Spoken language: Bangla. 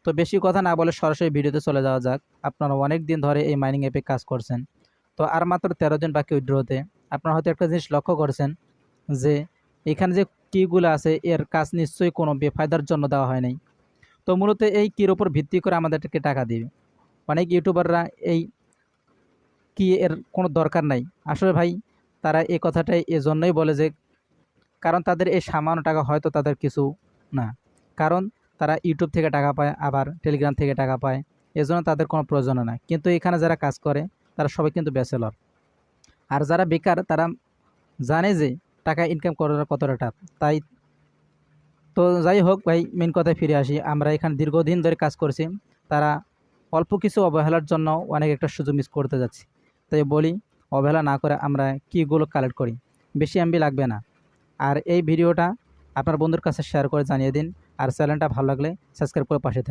তো বেশি কথা না বলে সরাসরি ভিডিওতে চলে যাওয়া যাক। আপনারা অনেক দিন ধরে এই মাইনিং অ্যাপে কাজ করছেন, তো আর মাত্র 13 দিন বাকি উইথড্রতে। আপনারা হয়তো একটা জিনিস লক্ষ্য করছেন যে এখানে যে কিগুলো আছে এর কাজ নিশ্চয়ই কোনো বেফায়দার জন্য দেওয়া হয় নাই। তো মূলত এই কির ওপর ভিত্তি করে আমাদেরকে টাকা দিবে। অনেক ইউটিউবাররা এই কি এর কোনো দরকার নাই। আসলে ভাই তারা এই কথাটাই এজন্যই বলে যে কারণ তাদের এই সামান্য টাকা হয়তো তাদের কিছু না। কারণ তারা ইউটিউব থেকে টাকা পায়, আবার টেলিগ্রাম থেকে টাকা পায়। এজন্য তাদের কোনো প্রয়োজন না। কিন্তু এখানে যারা কাজ করে তারা সবাই কিন্তু ব্যাচেলর। আর যারা বেকার তারা জানে যে টাকা ইনকাম করার কতটা টাফ। তাই তো যাই হোক ভাই, মেন কথায় ফিরে আসি। আমরা এখানে দীর্ঘদিন ধরে কাজ করছি। তারা অল্প কিছু অবহেলার জন্য অনেক একটা সুযোগ মিস করতে যাচ্ছি। তাই বলি, অবহেলা না করে আমরা কিগুলো কালেক্ট করি। বেশি এমবি লাগবে না। আর এই ভিডিওটা আপনার বন্ধুর কাছে শেয়ার করে জানিয়ে দিন। আর চ্যানেলটা ভালো লাগলে সাবস্ক্রাইব করে পাশে থাকুন।